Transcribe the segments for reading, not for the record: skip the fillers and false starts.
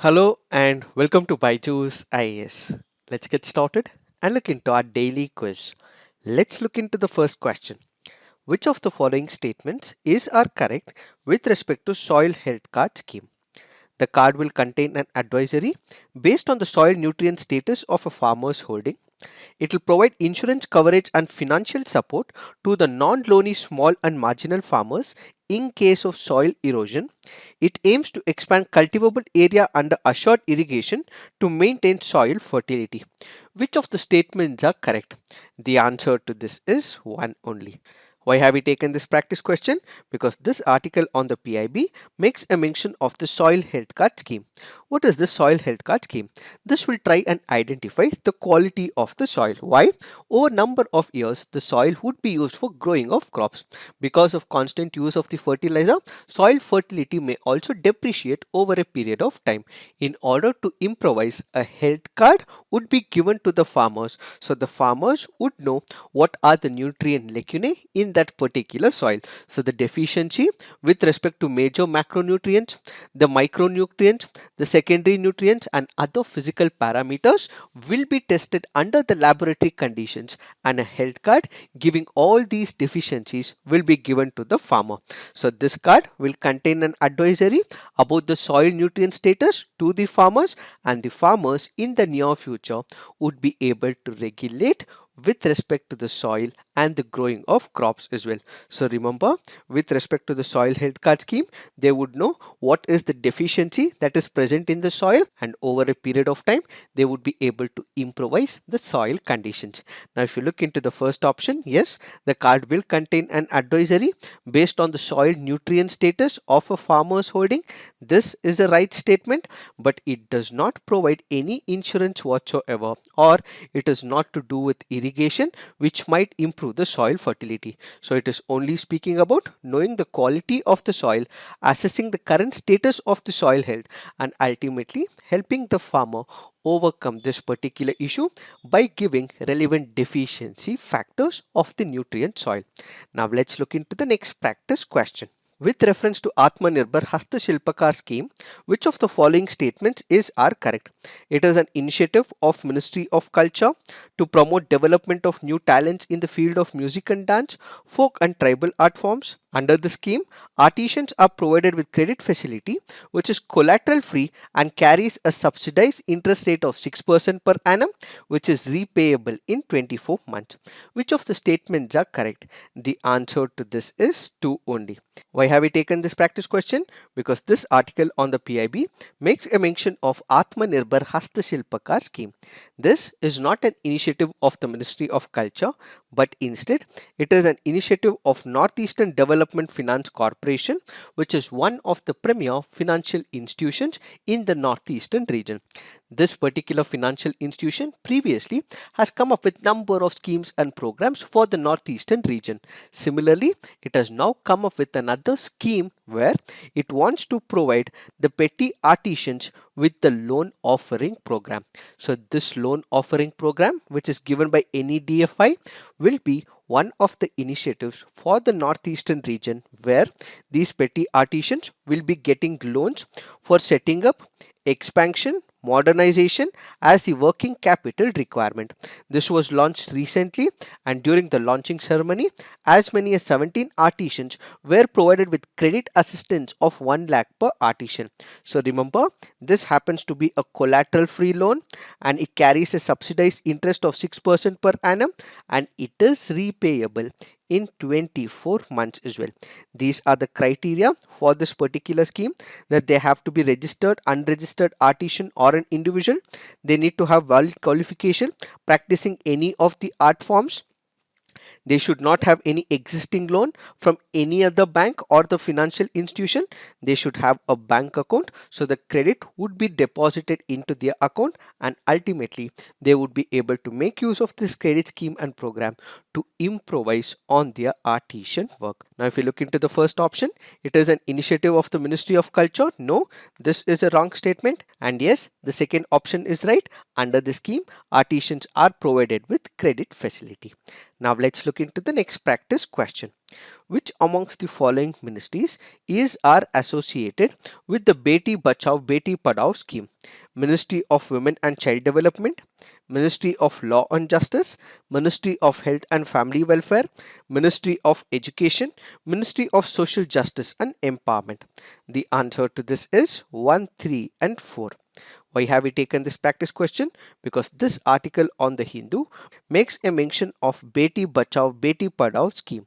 Hello and welcome to Byju's IAS. Let's get started and look into our daily quiz. Let's look into the first question. Which of the following statements are correct with respect to soil health card scheme? The card will contain an advisory based on the soil nutrient status of a farmer's holding. It will provide insurance coverage and financial support to the non-loany small and marginal farmers in case of soil erosion. It aims to expand cultivable area under assured irrigation to maintain soil fertility. Which of the statements are correct? The answer to this is one only. Why have we taken this practice question? Because this article on the PIB makes a mention of the soil health card scheme. What is the soil health card scheme? This will try and identify the quality of the soil. Why? Over a number of years, the soil would be used for growing of crops. Because of constant use of the fertilizer, soil fertility may also depreciate over a period of time. In order to improvise, a health card would be given to the farmers, so the farmers would know what are the nutrient lacunae in that particular soil. So the deficiency with respect to major macronutrients, the micronutrients, the secondary nutrients and other physical parameters will be tested under the laboratory conditions, and a health card giving all these deficiencies will be given to the farmer. So this card will contain an advisory about the soil nutrient status to the farmers, and the farmers in the near future would be able to regulate with respect to the soil and the growing of crops as well. So remember, with respect to the soil health card scheme, they would know what is the deficiency that is present in the soil, and over a period of time they would be able to improvise the soil conditions. Now if you look into the first option, yes, the card will contain an advisory based on the soil nutrient status of a farmer's holding. This is a right statement, but it does not provide any insurance whatsoever, or it is not to do with irrigation which might improve the soil fertility. So it is only speaking about knowing the quality of the soil, assessing the current status of the soil health, and ultimately helping the farmer overcome this particular issue by giving relevant deficiency factors of the nutrient soil. Now let's look into the next practice question. With reference to Atmanirbhar Hastashilpakar scheme, which of the following statements are correct? It is an initiative of Ministry of Culture to promote development of new talents in the field of music and dance, folk and tribal art forms. Under the scheme, artisans are provided with credit facility which is collateral free and carries a subsidized interest rate of 6% per annum, which is repayable in 24 months. Which of the statements are correct? The answer to this is 2 only. Why have we taken this practice question? Because this article on the PIB makes a mention of Atmanirbhar Hastashilpakar scheme. This is not an initiative of the Ministry of Culture, but instead it is an initiative of Northeastern Development Finance Corporation, which is one of the premier financial institutions in the Northeastern region. This particular financial institution previously has come up with number of schemes and programs for the Northeastern region. Similarly, it has now come up with another scheme where it wants to provide the petty artisans with the loan offering program. So this loan offering program, which is given by NEDFI, will be one of the initiatives for the Northeastern region where these petty artisans will be getting loans for setting up, expansion, modernization as the working capital requirement. This was launched recently, and during the launching ceremony, as many as 17 artisans were provided with credit assistance of 1 lakh per artisan. So remember, this happens to be a collateral free loan, and it carries a subsidized interest of 6% per annum, and it is repayable in 24 months as well. These are the criteria for this particular scheme: that they have to be registered, unregistered artisan or an individual. They need to have valid qualification practicing any of the art forms. They should not have any existing loan from any other bank or the financial institution. They should have a bank account, so the credit would be deposited into their account, and ultimately they would be able to make use of this credit scheme and program to improvise on their artisan work. Now, if you look into the first option, it is an initiative of the Ministry of Culture. No, this is a wrong statement. And yes, the second option is right. Under the scheme, artisans are provided with credit facility. Now, let's look into the next practice question. Which amongst the following ministries is are associated with the Beti Bachao Beti Padhao scheme? Ministry of Women and Child Development, Ministry of Law and Justice, Ministry of Health and Family Welfare, Ministry of Education, Ministry of Social Justice and Empowerment. The answer to this is 1, 3 and 4. Why have we taken this practice question? Because this article on the Hindu makes a mention of Beti Bachao Beti Padhao scheme.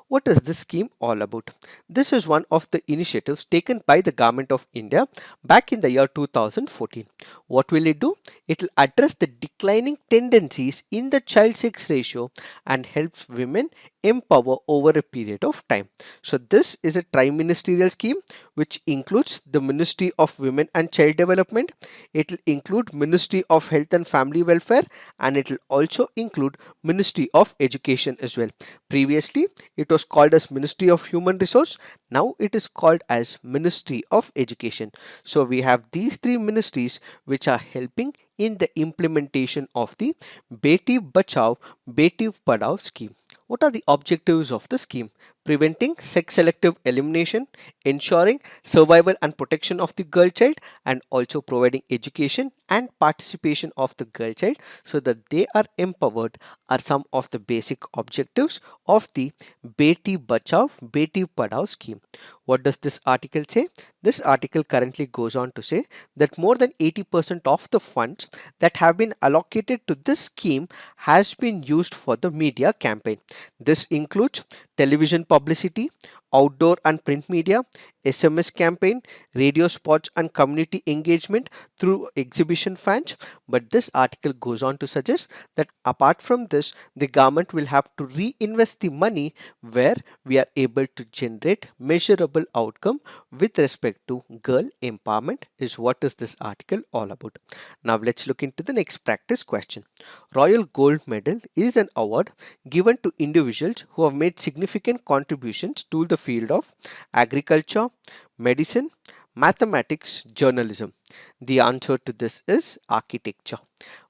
What is this scheme all about? This is one of the initiatives taken by the Government of India back in the year 2014. What will it do? It will address the declining tendencies in the child sex ratio and helps women empower over a period of time. So this is a tri-ministerial scheme which includes the Ministry of Women and Child Development. It will include Ministry of Health and Family Welfare, and it will also include Ministry of Education as well. Previously, it was called as Ministry of Human Resource. Now it is called as Ministry of Education. So we have these three ministries which are helping in the implementation of the Beti Bachao Beti Padhao scheme. What are the objectives of the scheme? Preventing sex selective elimination, ensuring survival and protection of the girl child, and also providing education and participation of the girl child so that they are empowered are some of the basic objectives of the Beti Bachao Beti Padhao scheme. What does this article say? This article currently goes on to say that more than 80% of the funds that have been allocated to this scheme has been used for the media campaign. This includes television publicity, outdoor and print media, SMS campaign, radio spots and community engagement through exhibition fans. But this article goes on to suggest that apart from this, the government will have to reinvest the money where we are able to generate measurable outcome with respect to girl empowerment is what is this article all about. Now let's look into the next practice question. Royal Gold Medal is an award given to individuals who have made significant contributions to the field of agriculture, medicine, mathematics, journalism. The answer to this is architecture.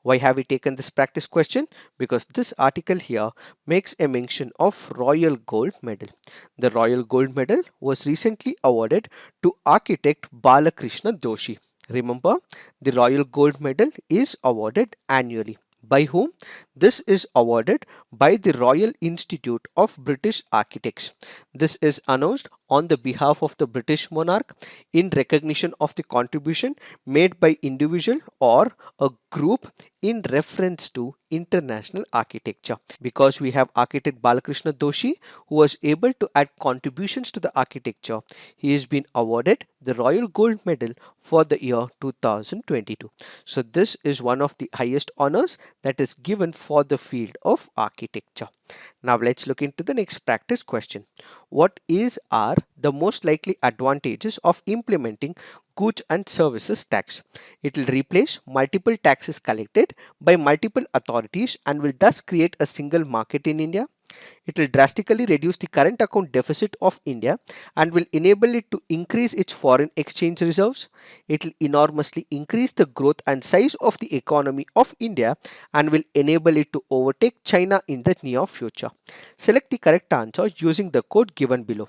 Why have we taken this practice question? Because this article here makes a mention of Royal Gold Medal. The Royal Gold Medal was recently awarded to architect Balakrishna Doshi. Remember, the Royal Gold Medal is awarded annually. By whom? This is awarded by the Royal Institute of British Architects. This is announced on the behalf of the British monarch in recognition of the contribution made by individual or a group in reference to international architecture. Because we have architect Balakrishna Doshi who was able to add contributions to the architecture, he has been awarded the Royal Gold Medal for the year 2022. So this is one of the highest honors that is given for the field of architecture. Now let's look into the next practice question. What are the most likely advantages of implementing goods and services tax? It will replace multiple taxes collected by multiple authorities and will thus create a single market in India. It will drastically reduce the current account deficit of India and will enable it to increase its foreign exchange reserves. It will enormously increase the growth and size of the economy of India and will enable it to overtake China in the near future. Select the correct answer using the code given below.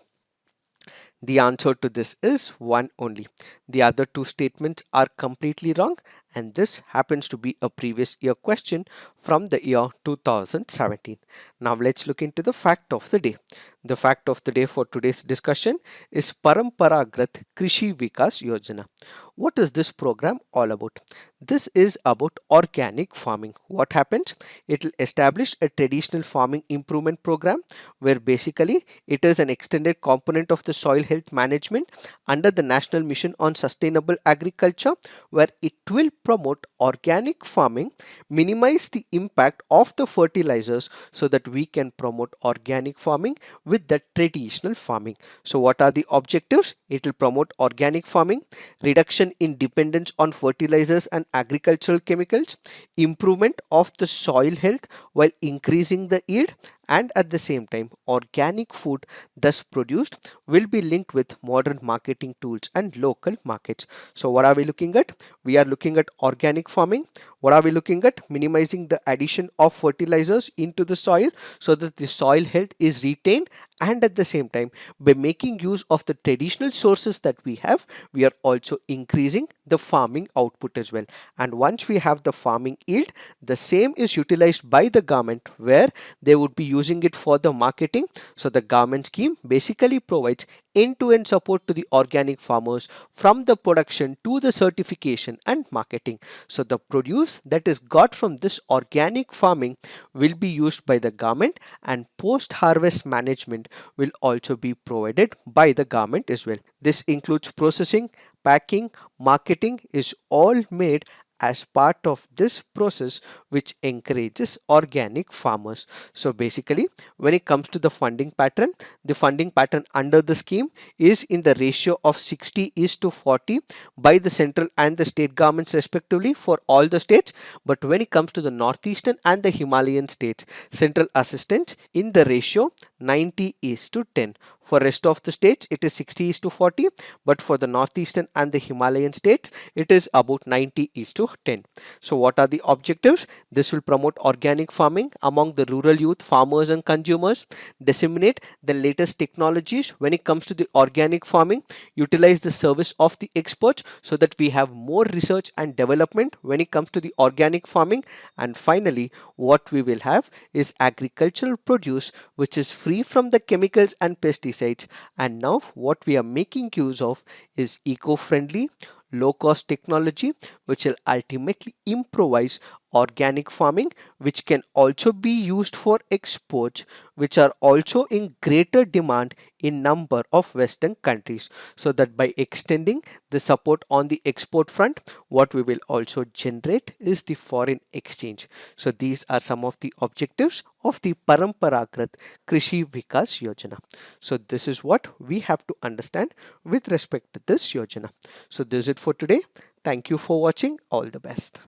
The answer to this is one only. The other two statements are completely wrong, and this happens to be a previous year question from the year 2017. Now let's look into the fact of the day. The fact of the day for today's discussion is Paramparagat Krishi Vikas Yojana. What is this program all about? This is about organic farming. What happens? It will establish a traditional farming improvement program where basically it is an extended component of the soil health management under the National Mission on Sustainable Agriculture, where it will promote organic farming, minimize the impact of the fertilizers so that we can promote organic farming with the traditional farming. So what are the objectives? It will promote organic farming, reduction in dependence on fertilizers and agricultural chemicals, improvement of the soil health while increasing the yield, and at the same time organic food thus produced will be linked with modern marketing tools and local markets. So what are we looking at? We are looking at organic farming. What are we looking at? Minimizing the addition of fertilizers into the soil so that the soil health is retained, and at the same time by making use of the traditional sources that we have, we are also increasing the farming output as well. And once we have the farming yield, the same is utilized by the government where they would be using it for the marketing. So the government scheme basically provides end-to-end support to the organic farmers from the production to the certification and marketing. So the produce that is got from this organic farming will be used by the government, and post-harvest management will also be provided by the government as well. This includes processing, packing, marketing is all made as part of this process, which encourages organic farmers. So basically, when it comes to the funding pattern under the scheme is in the ratio of 60 is to 40 by the central and the state governments respectively for all the states. But when it comes to the northeastern and the Himalayan states, central assistance in the ratio 90 is to 10. For rest of the states, it is 60 is to 40, but for the northeastern and the Himalayan states, it is about 90 is to 10. So what are the objectives? This will promote organic farming among the rural youth, farmers and consumers, disseminate the latest technologies when it comes to the organic farming, utilize the service of the experts so that we have more research and development when it comes to the organic farming. And finally, what we will have is agricultural produce which is free from the chemicals and pesticides. And now what we are making use of is eco-friendly, low cost technology which will ultimately improvise organic farming, which can also be used for exports, which are also in greater demand in number of western countries. So that by extending the support on the export front, what we will also generate is the foreign exchange. So these are some of the objectives of the Paramparagat Krishi Vikas Yojana. So this is what we have to understand with respect to this Yojana. So this is it for today. Thank you for watching. All the best.